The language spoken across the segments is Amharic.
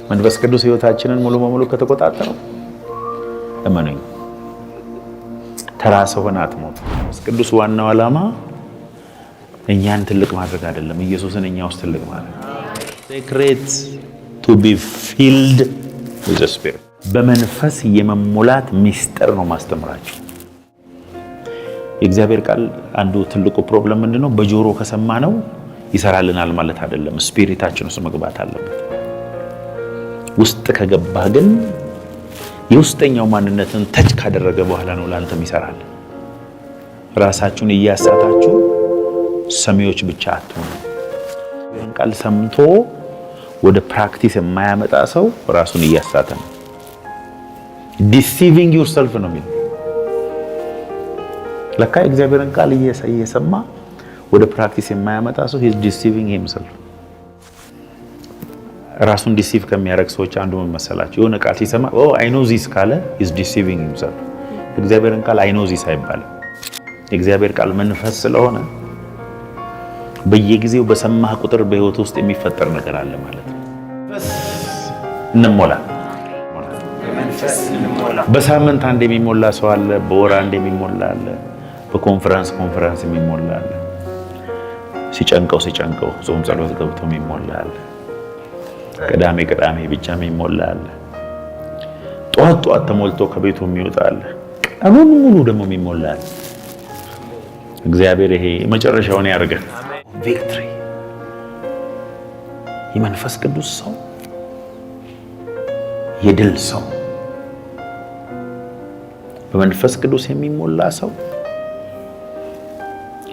መንፈስ ቅዱስ ህይወታችንን ሙሉ በሙሉ ከተቆጣጠረው እመኑኝ ተራ ሰው ሆነ አትሞት። መንፈስ ቅዱስ ዋናው ዓላማ እኛን ትልቅ ማድረግ አይደለም፣ ኢየሱስን እኛ ውስጥ ትልቅ ማድረግ። ሴክሬት ቱ ቢ ፊልድ ዊዝ ስፒሪት፣ በመንፈስ የመሞላት ሚስጥር ነው ማስተምራችሁ። የእግዚአብሔር ቃል አንዱ ትልቁ ፕሮብለም ምንድነው? በጆሮ ከሰማነው ይሰራልናል ማለት አይደለም። ስፒሪታችን ውስጥ መግባት አለበት። ውስጥ ከገባ ግን የውስጠኛው ማንነትን ተች ካደረገ በኋላ ነው ላንተም ይሰራል። ራሳችሁን እያሳታችሁ ሰሚዎች ብቻ አትሆኑ። ይህን ቃል ሰምቶ ወደ ፕራክቲስ የማያመጣ ሰው ራሱን እያሳተ ነው። ዲሲቪንግ ዩርሰልፍ ነው የሚለው። ለካ እግዚአብሔርን ቃል እየሰማ ወደ ፕራክቲስ የማያመጣ ሰው ሂዝ ዲሲቪንግ ሂምሰልፍ። ራሱን ዲሲቭ ከሚያደርግ ሰዎች አንዱ ምን መሰላችሁ? የሆነ ቃል ሲሰማ አይ ኖ ዚስ ካለ ሂዝ ዲሲቪንግ ሂምሰልፍ። እግዚአብሔርን ቃል አይ ኖ ዚስ አይባልም። የእግዚአብሔር ቃል መንፈስ ስለሆነ በየጊዜው በሰማህ ቁጥር በህይወት ውስጥ የሚፈጠር ነገር አለ ማለት ነው። እንሞላ በሳምንት አንድ የሚሞላ ሰው አለ፣ በወር አንድ የሚሞላ አለ፣ በኮንፈረንስ የሚሞላ አለ፣ ሲጨንቀው ጾም ጸሎት ገብቶ የሚሞላ አለ፣ ቅዳሜ ብቻ የሚሞላ አለ፣ ጧት ተሞልቶ ከቤቱ የሚወጣ አለ፣ ቀኑን ሙሉ ደግሞ የሚሞላ አለ። እግዚአብሔር ይሄ መጨረሻውን ያርገን። ቪክትሪ የመንፈስ ቅዱስ ሰው የድል ሰው፣ በመንፈስ ቅዱስ የሚሞላ ሰው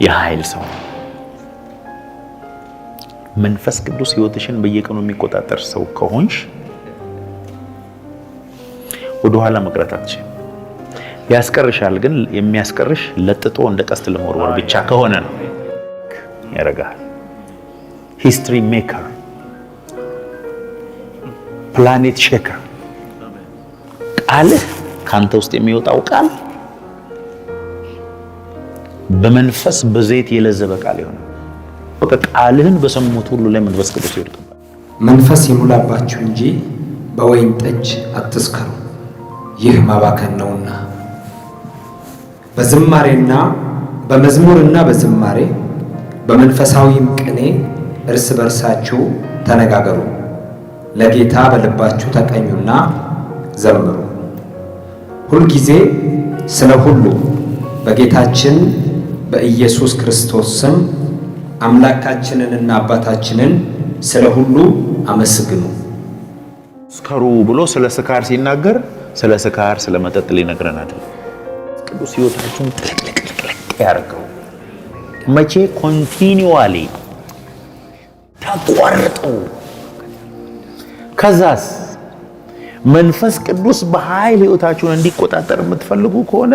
የኃይል ሰው። መንፈስ ቅዱስ ህይወትሽን በየቀኑ የሚቆጣጠር ሰው ከሆንሽ ወደ ኋላ መቅረት አትችልም። ያስቀርሻል፣ ግን የሚያስቀርሽ ለጥጦ እንደ ቀስት ለመወርወር ብቻ ከሆነ ነው። ያረጋል። ሂስትሪ ሜከር፣ ፕላኔት ሼከር። ቃልህ ካንተ ውስጥ የሚወጣው ቃል በመንፈስ በዘይት የለዘበ ቃል ይሆናል። በቃ ቃልህን በሰሙት ሁሉ ላይ መንፈስ ቅዱስ ይወርድባል። መንፈስ ይሙላባችሁ እንጂ በወይን ጠጅ አትስከሩ፣ ይህ ማባከን ነውና። በዝማሬና በመዝሙርና በዝማሬ በመንፈሳዊም ቅኔ እርስ በርሳችሁ ተነጋገሩ፣ ለጌታ በልባችሁ ተቀኙና ዘምሩ። ሁልጊዜ ስለ ሁሉ በጌታችን በኢየሱስ ክርስቶስ ስም አምላካችንንና አባታችንን ስለ ሁሉ አመስግኑ። ስከሩ ብሎ ስለ ስካር ሲናገር ስለ ስካር ስለ መጠጥ ሊነግረን አይደለም። ቅዱስ ሕይወታችሁን ጥልቅልቅልቅ ያርገው። መቼ? ኮንቲኒዩዋሊ ተቋርጦ። ከዛስ መንፈስ ቅዱስ በኃይል ሕይወታችሁን እንዲቆጣጠር የምትፈልጉ ከሆነ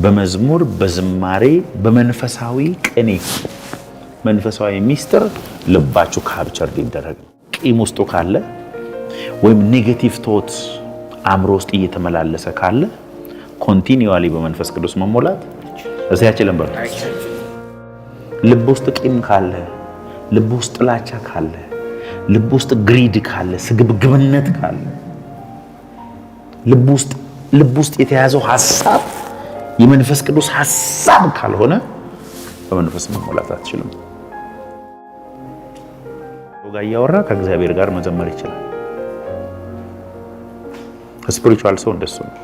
በመዝሙር በዝማሬ በመንፈሳዊ ቅኔ መንፈሳዊ ሚስጥር ልባችሁ ካፕቸር ሊደረግ። ቂም ውስጡ ካለ ወይም ኔጌቲቭ ቶት አእምሮ ውስጥ እየተመላለሰ ካለ ኮንቲኒዩዋሊ በመንፈስ ቅዱስ መሞላት እዚያች ለምበር። ልብ ውስጥ ቂም ካለ፣ ልብ ውስጥ ጥላቻ ካለ፣ ልብ ውስጥ ግሪድ ካለ፣ ስግብግብነት ካለ፣ ልብ ውስጥ የተያዘው ሐሳብ የመንፈስ ቅዱስ ሐሳብ ካልሆነ በመንፈስ መሞላት አትችልም። ጋር እያወራ ከእግዚአብሔር ጋር መዘመር ይችላል። ስፒሪቹዋል ሰው እንደሱ ነው።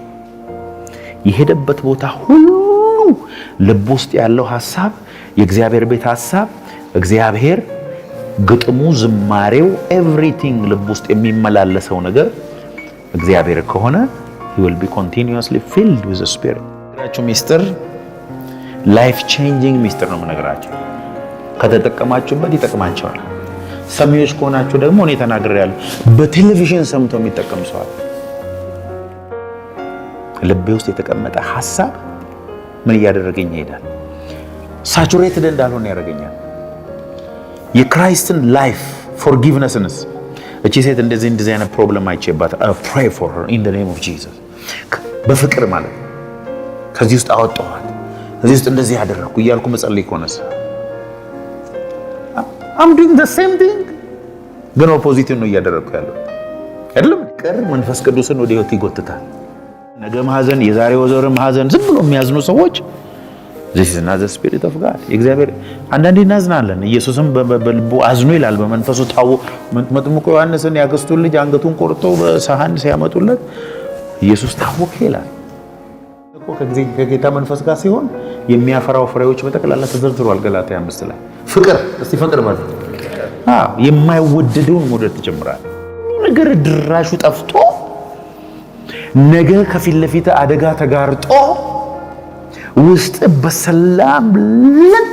የሄደበት ቦታ ሁሉ ልብ ውስጥ ያለው ሐሳብ የእግዚአብሔር ቤት ሐሳብ፣ እግዚአብሔር፣ ግጥሙ፣ ዝማሬው፣ ኤቭሪቲንግ ልብ ውስጥ የሚመላለሰው ነገር እግዚአብሔር ከሆነ he will be continuously filled with the spirit። ነገራችሁ ሚስጥር ላይፍ ቼንጂንግ ሚስጥር ነው የምነግራችሁ። ከተጠቀማችሁበት ይጠቅማችኋል። ሰሚዎች ከሆናችሁ ደግሞ እኔ ተናግሬያለሁ። በቴሌቪዥን ሰምቶ የሚጠቀም ሰው አለ። ልቤ ውስጥ የተቀመጠ ሐሳብ ምን እያደረገኝ ይሄዳል? ሳቹሬትድ እንዳልሆነ ያደርገኛል። የክራይስትን ላይፍ ፎርጊቭነስንስ እቺ ሴት እንደዚህ አይነት ፕሮብለም አይቼባት pray for her in the name of Jesus በፍቅር ማለት ከዚህ ውስጥ አወጣኋት፣ ከዚህ ውስጥ እንደዚህ ያደረኩ እያልኩ መጸለይ ከሆነስ I'm doing the same thing ግን ኦፖዚት ነው እያደረኩ ያለው። አይደለም ቅር መንፈስ ቅዱስን ወደ ህይወት ይጎትታል። ነገ ማዘን የዛሬ ወዘር ማዘን ዝም ብሎ የሚያዝኑ ሰዎች this is not the spirit of God እግዚአብሔር አንዳንዴ እናዝናለን። ኢየሱስም በልቡ አዝኖ ይላል በመንፈሱ ታው መጥምቁ ዮሐንስን ያገስቱን ልጅ አንገቱን ቆርጠው በሳህን ሲያመጡለት ኢየሱስ ታወከ ይላል እኮ ከጌታ መንፈስ ጋር ሲሆን የሚያፈራው ፍሬዎች በጠቅላላ ተዘርዝሯል ገላትያ 5 ላይ ፍቅር እስቲ ፍቅር ማለት የማይወደደውን መውደድ ትጀምራል። ነገር ድራሹ ጠፍቶ ነገ ከፊት ለፊት አደጋ ተጋርጦ ውስጥ በሰላም ለጥ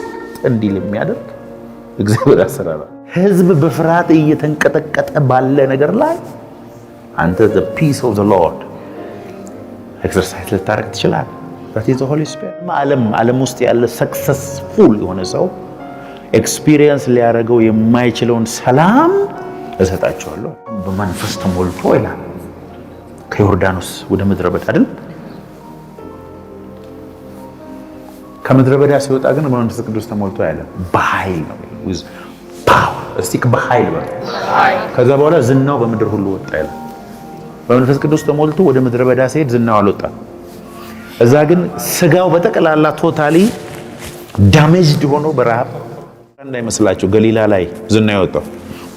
እንዲል የሚያደርግ እግዚአብሔር አሰራራ ህዝብ በፍርሃት እየተንቀጠቀጠ ባለ ነገር ላይ አንተ the peace of the Lord ኤክሰርሳይዝ ልታረግ ትችላለህ። that is the Holy Spirit ዓለም ውስጥ ያለ ሰክሰስፉል የሆነ ሰው ኤክስፒሪየንስ ሊያደርገው የማይችለውን ሰላም እሰጣቸዋለሁ። በመንፈስ ተሞልቶ ይላል ከዮርዳኖስ ወደ ምድረ በዳ አይደል ከምድረ በዳ ሲወጣ ግን በመንፈስ ቅዱስ ተሞልቶ ያለ በኃይል ነው with power እስቲ በኃይል ነው። ከዛ በኋላ ዝናው በምድር ሁሉ ወጣ ይላል። በመንፈስ ቅዱስ ተሞልቶ ወደ ምድረ በዳ ሲሄድ ዝናው አልወጣም። እዛ ግን ስጋው በጠቅላላ ቶታሊ ዳሜጅድ ሆኖ በረሃብ እንዳይመስላችሁ ገሊላ ላይ ዝና ያወጣው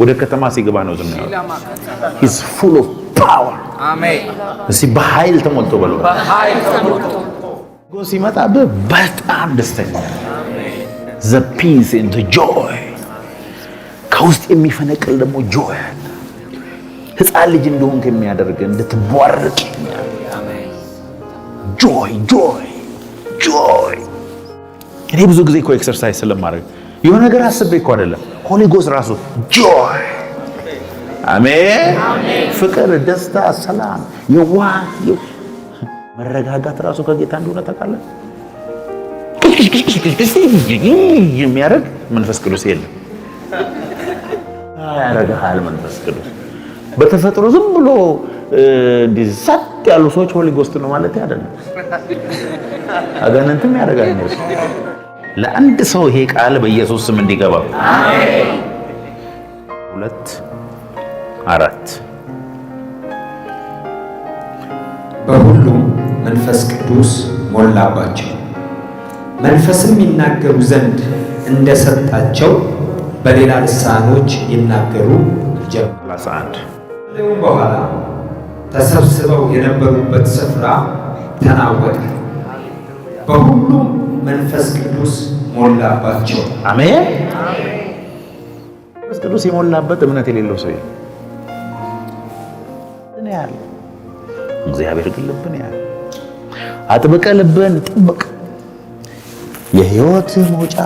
ወደ ከተማ ሲገባ ነው ዝና ያወጣው። he's full of power አሜን። እስቲ በኃይል ተሞልቶ በለው በኃይል ተሞልቶ ሲመጣ በጣም ደስተኛ the peace and the joy ከውስጥ የሚፈነቅል ደግሞ joy ህፃን ልጅ እንደሆን ከሚያደርግ እንድትቧርቅ joy joy joy እኔ ብዙ ጊዜ እኮ ኤክሰርሳይዝ ስለማድረግ የሆነ ነገር አስቤ እኮ አይደለም ሆሊ ጎስ ራሱ joy አሜን ፍቅር ደስታ ሰላም የዋህ መረጋጋት ራሱ ከጌታ እንደሆነ ታውቃለህ። የሚያደርግ መንፈስ ቅዱስ የለም ያረጋሃል። መንፈስ ቅዱስ በተፈጥሮ ዝም ብሎ እንዲህ ሰጥ ያሉ ሰዎች ሆሊ ጎስት ነው ማለት አይደለም። አጋንንትም ያደርጋል። ለአንድ ሰው ይሄ ቃል በኢየሱስ ስም እንዲገባ አሜን። 2 4 በሁሉም መንፈስ ቅዱስ ሞላባቸው፣ መንፈስም ይናገሩ ዘንድ እንደሰጣቸው በሌላ ልሳኖች ይናገሩ ጀመሩ። 31 በኋላ ተሰብስበው የነበሩበት ስፍራ ተናወጠ፣ በሁሉም መንፈስ ቅዱስ ሞላባቸው። አሜን። መንፈስ ቅዱስ የሞላበት እምነት የሌለው ሰው እኔ ያለ እግዚአብሔር ግን ልብን ያለ አጥብቀ ልብን ጥብቅ የህይወት መውጫ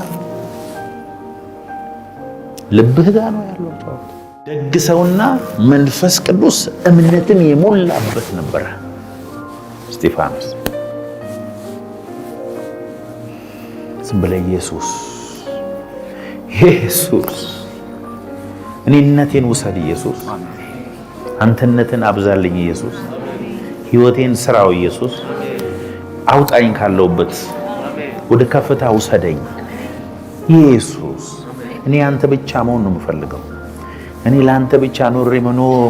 ልብህ ጋር ነው ያለው። ደግ ሰውና መንፈስ ቅዱስ እምነትን የሞላበት ነበር እስጢፋኖስ። ዝም ብለህ ኢየሱስ እኔነቴን ውሰድ ኢየሱስ፣ አንተነትን አብዛልኝ ኢየሱስ፣ ህይወቴን ስራው ኢየሱስ፣ አውጣኝ ካለውበት ወደ ከፍታ ውሰደኝ ኢየሱስ። እኔ አንተ ብቻ መሆን ነው የምፈልገው። እኔ ለአንተ ብቻ ኖሬ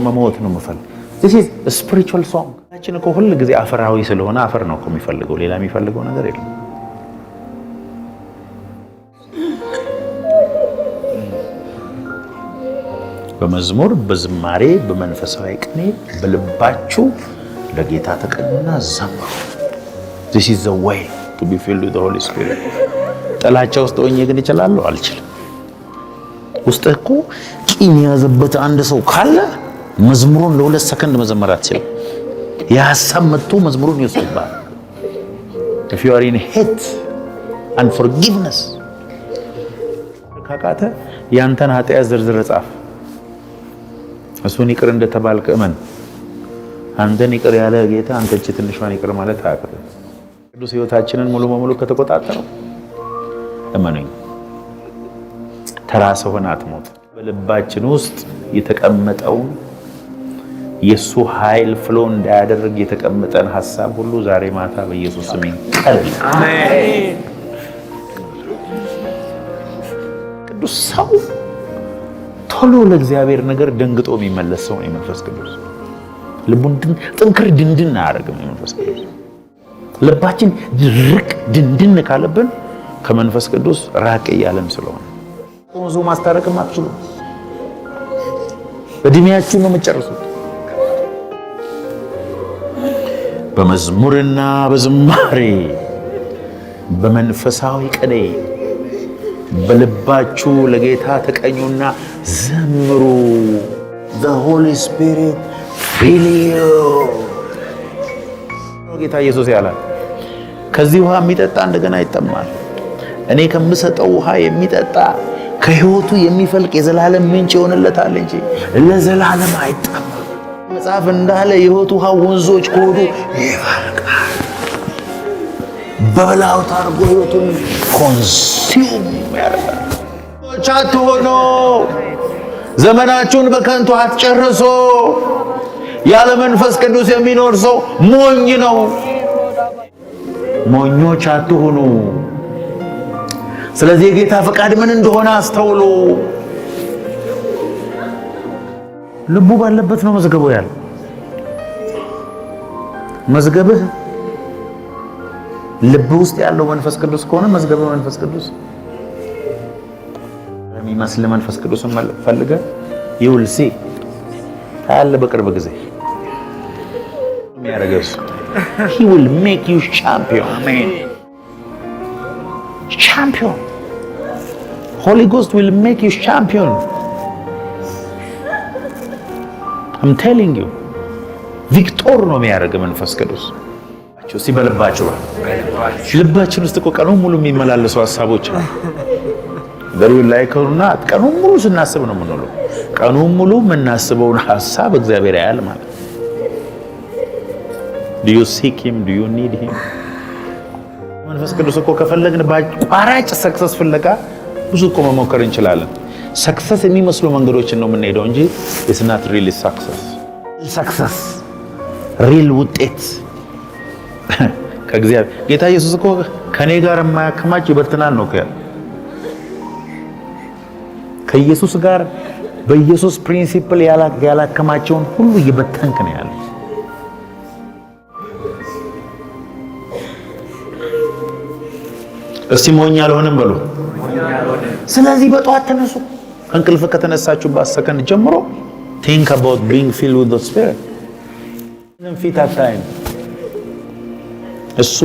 መሞት ነው የምፈልገው። this is a spiritual song። አችን እኮ ሁሉ ጊዜ አፈራዊ ስለሆነ አፈር ነው እኮ የሚፈልገው፣ ሌላ የሚፈልገው ነገር የለም። በመዝሙር በዝማሬ በመንፈሳዊ ቅኔ በልባችሁ ለጌታ ተቀኙና ዘምሩ። this is the way to be filled with the Holy Spirit። ጥላቻ ውስጥ ሆኜ ግን እችላለሁ አልችልም። ውስጥ እኮ ቂም ያዘበት አንድ ሰው ካለ መዝሙሩን ለ2 ሰከንድ መዘመር አትችልም። የሐሳብ መጥቶ መዝሙሩን ይወስድባል። if you are in hate and forgiveness ካቃተ ያንተን ኃጢአት ዝርዝር ጻፍ። እሱን ይቅር እንደተባልክ እመን። አንተን ይቅር ያለ ጌታ አንተ እቺ ትንሿን ይቅር ማለት አያቅትም። ቅዱስ ሕይወታችንን ሙሉ በሙሉ ከተቆጣጠረው እመኑኝ ተራ ሰው ሆነህ አትሞት። በልባችን ውስጥ የተቀመጠውን የሱ ኃይል ፍሎ እንዳያደርግ የተቀመጠን ሐሳብ ሁሉ ዛሬ ማታ በኢየሱስ ስም ይቀል። አሜን። ቅዱስ ሰው ቶሎ ለእግዚአብሔር ነገር ደንግጦ የሚመለስ ሰው ነው መንፈስ ቅዱስ። ልቡን ጥንክር ድንድን አያደርግም መንፈስ ቅዱስ። ልባችን ድርቅ ድንድን ካለብን ከመንፈስ ቅዱስ ራቅ እያለን ስለሆነ ብዙ ማስታረቅም አትችሉም። እድሜያችሁን ነው የምትጨርሱት። በመዝሙርና በዝማሬ በመንፈሳዊ ቅኔ በልባችሁ ለጌታ ተቀኙና ዘምሩ። the holy spirit fill you ጌታ ኢየሱስ ያለ ከዚህ ውሃ የሚጠጣ እንደገና ይጠማል። እኔ ከምሰጠው ውሃ የሚጠጣ ከሕይወቱ የሚፈልቅ የዘላለም ምንጭ ይሆንለታል እንጂ ለዘላለም አይጠማም። መጽሐፍ እንዳለ የሕይወት ውሃ ወንዞች ከሆዱ ይፈልቃል። በበላው ታርጎ ሕይወቱን ኮንሱም ያደርጋል። አትሆኑ፣ ዘመናችሁን በከንቱ አትጨርሱ። ያለ መንፈስ ቅዱስ የሚኖር ሰው ሞኝ ነው። ሞኞች አትሆኑ። ስለዚህ የጌታ ፈቃድ ምን እንደሆነ አስተውሉ። ልቡ ባለበት ነው መዝገቡ ያለው። መዝገብህ ልብ ውስጥ ያለው መንፈስ ቅዱስ ከሆነ መዝገብ መንፈስ ቅዱስ የሚመስል መንፈስ ቅዱስን ፈልገ ይውልሲ ታያለ። በቅርብ ጊዜ የሚያደርገው he will make you champion. Amen. Champion. Holy Ghost will make you champion. I'm telling you. ቪክቶር ነው የሚያደርገው መንፈስ ቅዱስ። ሲበልባችሁ ልባችን ውስጥ እኮ ቀኑን ሙሉ የሚመላለሱ ሐሳቦች ነው። ደሪው ላይ ከሆነና ቀኑን ሙሉ ስናስብ ነው የምንውለው። ቀኑን ሙሉ የምናስበውን ሐሳብ እግዚአብሔር ያያል ማለት ነው። Do you seek him? Do you need him? መንፈስ ቅዱስ እኮ ከፈለግን በአቋራጭ ሰክሰስ ፍለጋ ብዙ እኮ መሞከር እንችላለን። ሰክሰስ የሚመስሉ መንገዶችን ነው የምንሄደው እንጂ it's not really success ሪል ውጤት ከእግዚአብሔር ጌታ ኢየሱስ እኮ ከኔ ጋር የማያከማች ይበትናል ነው ያለው። ከኢየሱስ ጋር በኢየሱስ ፕሪንሲፕል ያላከማቸውን ሁሉ እየበተንክ ነው ያለው። እስቲ ሞኝ አልሆንም በሉ። ስለዚህ በጠዋት ተነሱ። እንቅልፍ ከተነሳችሁባት ሰከንድ ጀምሮ think about being filled with the spirit. ፊት አታይም። እሱ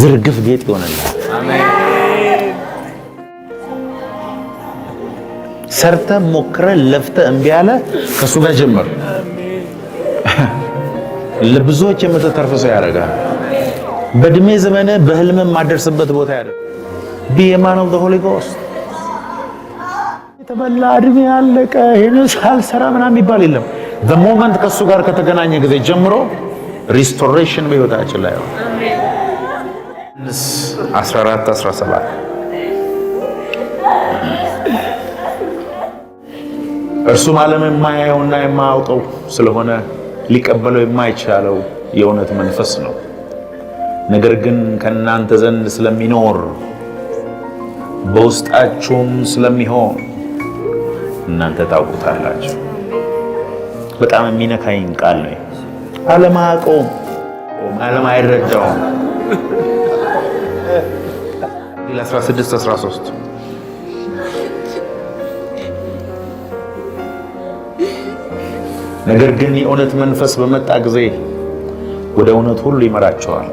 ዝርግፍ ጌጥ ይሆናል። አሜን። ሰርተ ሞክረ ለፍተ እምቢ አለ ከሱ ጋር ጀመር። ለብዙዎች የምትተርፍ ሰው ያደርጋል። በእድሜ ዘመነ በህልም ማደርስበት ቦታ ያደርግ። be a man of the Holy Ghost። የተበላ እድሜ ያለቀ ይሄን ሳልሰራ ምናምን የሚባል የለም። the moment ከሱ ጋር ከተገናኘ ጊዜ ጀምሮ ሪስቶሬሽን በህይወታችን ላይ ነው። 14:17 እርሱም ዓለም የማያየውና የማያውቀው ስለሆነ ሊቀበለው የማይቻለው የእውነት መንፈስ ነው። ነገር ግን ከእናንተ ዘንድ ስለሚኖር በውስጣችሁም ስለሚሆን እናንተ ታውቁታላችሁ። በጣም የሚነካኝ ቃል ነው። ዓለም አያውቀውም፣ ዓለም አይረዳውም። 16:13 ነገር ግን የእውነት መንፈስ በመጣ ጊዜ ወደ እውነት ሁሉ ይመራቸዋል።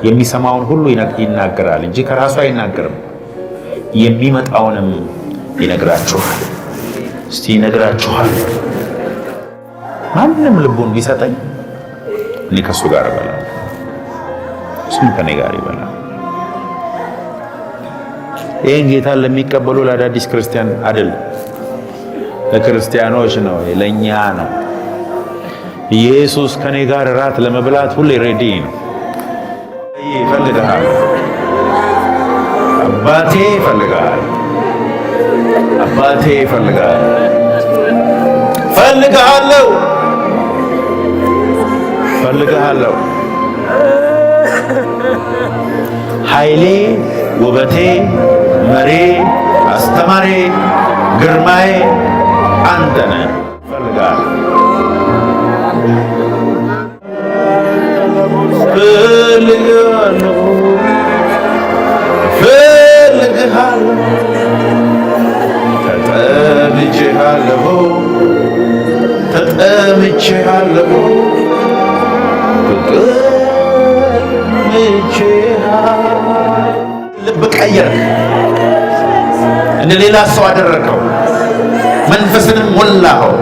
የሚሰማውን ሁሉ ይናገራል እንጂ ከራሱ አይናገርም። የሚመጣውንም ይነግራችኋል። እስቲ ይነግራችኋል። ማንም ልቡን ቢሰጠኝ እኔ ከሱ ጋር እበላለሁ፣ እሱም ከኔ ጋር ይበላል። ይህን ጌታ ለሚቀበሉ ለአዳዲስ ክርስቲያን አይደለም፣ ለክርስቲያኖች ነው፣ ለእኛ ነው። ኢየሱስ ከኔ ጋር እራት ለመብላት ሁሌ ሬዲ ነው። ይፈልግሃል፣ አባቴ ይፈልግሃል፣ አባቴ ይፈልግሃል፣ ፈልግሃለሁ፣ ፈልግሃለሁ። ኃይሌ፣ ውበቴ፣ መሬ፣ አስተማሪ፣ ግርማዬ አንተ ነህ። ፈልግሃለሁ። ተጠምቼሃለሁ ልብ ቀየርክ፣ እንደ ሌላ ሰው አደረከው። መንፈስንም ሞላኸው፣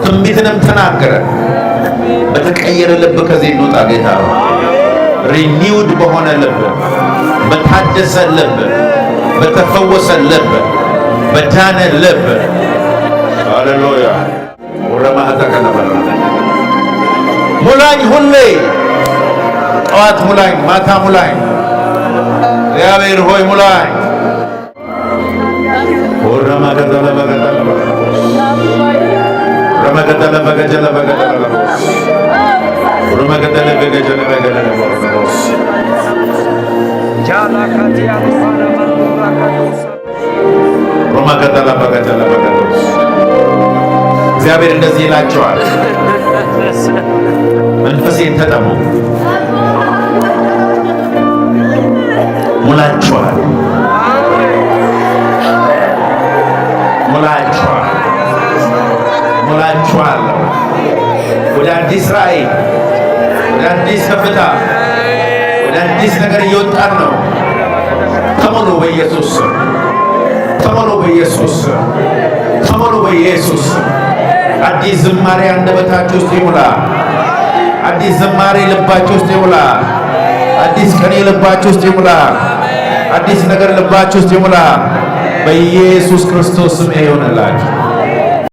ትንቢትንም ተናገረ። በተቀየረ ልብ ከዚህ እንውጣ ጌታ ነው። ሪኒውድ በሆነ ልብ፣ በታደሰ ልብ፣ በተፈወሰ ልብ፣ በዳነ ልብ። ሃሌሉያ። ወረማህታ ከነበረ ሙላኝ፣ ሁሌ ጠዋት ሙላኝ፣ ማታ ሙላኝ። እግዚአብሔር ሆይ ሙላኝ። ወረማገደለ በገደለ ረመገደለ በገጀለ በገደለ ረመገደለ በገጀለ በገደለ ጃላካቲያ ባራማራካቶስ ረመገደለ በገጀለ በገደለ እግዚአብሔር እንደዚህ ይላቸዋል፣ መንፈሴን ተጠሙ ሙላችኋል፣ ሙላችኋል፣ ሙላችኋል። ወደ አዲስ ራእይ፣ ወደ አዲስ ከፍታ፣ ወደ አዲስ ነገር እየወጣን ነው። ተሞሉ በኢየሱስ ስም፣ ተሞሉ በኢየሱስ ስም፣ ተሞሉ በኢየሱስ ስም። አዲስ ዝማሬ አንደበታችሁ ውስጥ ይሙላ። አዲስ ዝማሬ ልባችሁ ውስጥ ይሙላ። አዲስ ቀኔ ልባችሁ ውስጥ ይሙላ። አዲስ ነገር ልባችሁ ውስጥ ይሙላ። በኢየሱስ ክርስቶስ ስም ይሁንላችሁ።